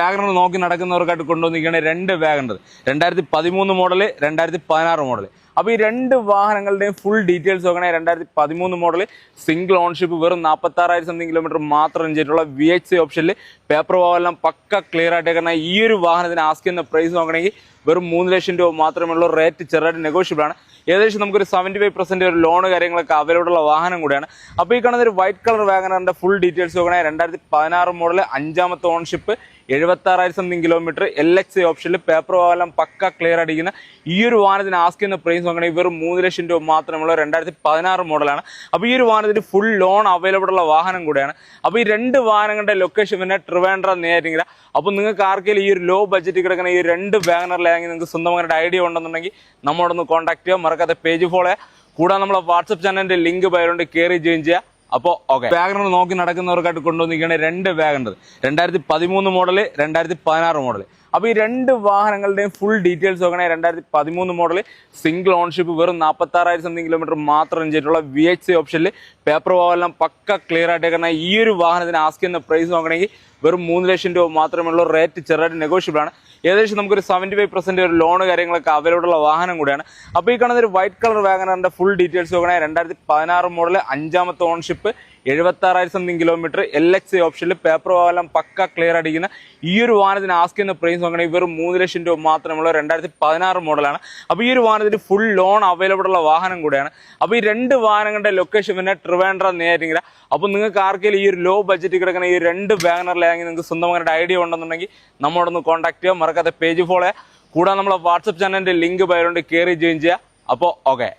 WagonR നോക്കി നടക്കുന്നവർക്കായിട്ട് കൊണ്ടുവന്നിരിക്കുകയാണ് രണ്ട് WagonR 2013 model 2016 model. അപ്പോൾ ഈ രണ്ട് വാഹനങ്ങളുടെയും ഫുൾ ഡീറ്റെയിൽസ് നോക്കണേ. 2013 മോഡൽ സിംഗിൾ ഓൺഷിപ്പ് വെറും 46,000 സംതിങ് കിലോമീറ്റർ മാത്രം ചെയ്തിട്ടുള്ള VHC ഓപ്ഷനിൽ പേപ്പർ എല്ലാം പക്ക ക്ലിയർ ആയിട്ട്. കാരണം ഈ ഒരു വാഹനത്തിന് ആസ്ക് ചെയ്യുന്ന പ്രൈസ് നോക്കണമെങ്കിൽ വെറും 3 ലക്ഷം രൂപ മാത്രമേ ഉള്ളൂ. റേറ്റ് ചെറുതായിട്ട് നെഗോഷ്യബിൾ ആണ്. ഏകദേശം നമുക്കൊരു 75% ഒരു ലോൺ കാര്യങ്ങളൊക്കെ അവൈലബിൾ ഉള്ള വാഹനം കൂടിയാണ്. അപ്പോൾ ഈ കാണുന്ന ഒരു വൈറ്റ് കളർ വാഗണറിന്റെ ഫുൾ ഡീറ്റെയിൽസ് നോക്കണേ. 2016 മോഡൽ 5ാമത്തെ ഓൺഷിപ്പ് 76,000 സംതിങ് കിലോമീറ്റർ LXI ഓപ്ഷനിൽ പേപ്പർ എല്ലാം പക്ക ക്ലിയർ അടിക്കുന്ന ഈ ഒരു വാഹനത്തിന് ആസ്ക് ചെയ്യുന്ന പ്രൈസ് നോക്കണമെങ്കിൽ വെറും 3 ലക്ഷം രൂപ മാത്രമുള്ള 2016 മോഡലാണ്. അപ്പോൾ ഈ ഒരു വാഹനത്തിന് ഫുൾ ലോൺ അവൈലബിൾ ഉള്ള വാഹനം കൂടിയാണ്. അപ്പോൾ ഈ രണ്ട് വാഹനങ്ങളുടെ ലൊക്കേഷൻ പിന്നെ ട്രിവാൻഡ്രം നേരിടുക. അപ്പോൾ നിങ്ങൾക്ക് ആർക്കെങ്കിലും ഈ ഒരു ലോ ബഡ്ജറ്റ് കിടക്കുന്ന ഈ രണ്ട് വാഗണറിലാണെങ്കിൽ നിങ്ങൾക്ക് സ്വന്തമായിട്ട് ഐഡിയ ഉണ്ടെന്നുണ്ടെങ്കിൽ നമ്മളോടൊന്ന് കോൺടാക്ട് ചെയ്യുക. മറക്കാതെ പേജ് ഫോളോ ചെയ്യുക. കൂടാതെ നമ്മളെ വാട്സപ്പ് ചാനലിന്റെ ലിങ്ക് ബയോണ്ട് കയറി ജോയിൻ ചെയ്യുക. അപ്പോൾ ഓക്കെ, വാഗണർ നോക്കി നടക്കുന്നവർക്കായിട്ട് കൊണ്ടുവന്നിരിക്കുകയാണ് രണ്ട് വാഗണർ 2013 മോഡല് 2016 മോഡല്. അപ്പോൾ ഈ രണ്ട് വാഹനങ്ങളുടെയും ഫുൾ ഡീറ്റെയിൽസ് നോക്കണേ. 2013 മോഡൽ സിംഗിൾ ഓൺഷിപ്പ് വെറും 46,000 സംതിങ് കിലോമീറ്റർ മാത്രം ചെയ്തിട്ടുള്ള VHC ഓപ്ഷനിൽ പേപ്പർ എല്ലാം പക്ക ക്ലിയർ ആയിട്ട്. കാരണം ഈ ഒരു വാഹനത്തിന് ആസ്ക് ചെയ്യുന്ന പ്രൈസ് നോക്കണമെങ്കിൽ വെറും 3 ലക്ഷം രൂപ മാത്രമേ ഉള്ളൂ. റേറ്റ് ചെറുതായിട്ട് നെഗോഷ്യബിൾ ആണ്. ഏകദേശം നമുക്കൊരു 75% ഒരു ലോൺ കാര്യങ്ങളൊക്കെ അവൈലബിൾ ഉള്ള വാഹനം കൂടിയാണ്. അപ്പോൾ ഈ കാണുന്ന ഒരു വൈറ്റ് കളർ വാഗണറിന്റെ ഫുൾ ഡീറ്റെയിൽസ് നോക്കണേ. 2016 മോഡൽ 5ാമത്തെ ഓൺഷിപ്പ് 76,000 സംതിങ് കിലോമീറ്റർ LXI ഓപ്ഷനിൽ പേപ്പർ എല്ലാം പക്ക ക്ലിയർ അടിക്കുന്ന ഈ ഒരു വാഹനത്തിന് ആസ്ക് ചെയ്യുന്ന പ്രൈസ് നോക്കണമെങ്കിൽ വെറും 3 ലക്ഷം രൂപ മാത്രമുള്ള 2016 മോഡലാണ്. അപ്പോൾ ഈ ഒരു വാഹനത്തിന് ഫുൾ ലോൺ അവൈലബിൾ ഉള്ള വാഹനം കൂടിയാണ്. അപ്പോൾ ഈ രണ്ട് വാഹനങ്ങളുടെ ലൊക്കേഷൻ പിന്നെ ട്രിവാൻഡ്രം നേരിടുക. അപ്പോൾ നിങ്ങൾക്ക് ആർക്കെങ്കിലും ഈ ഒരു ലോ ബഡ്ജറ്റ് കിടക്കുന്ന ഈ രണ്ട് വാഗണറിലാണെങ്കിൽ നിങ്ങൾക്ക് സ്വന്തമായിട്ട് ഐഡിയ ഉണ്ടെന്നുണ്ടെങ്കിൽ നമ്മളോടൊന്ന് കോൺടാക്ട് ചെയ്യുക. മറക്കാതെ പേജ് ഫോളോ ചെയ്യുക. കൂടാതെ നമ്മളെ വാട്സപ്പ് ചാനലിന്റെ ലിങ്ക് ബയോണ്ട് കയറി ജോയിൻ ചെയ്യുക. അപ്പോൾ ഓക്കെ.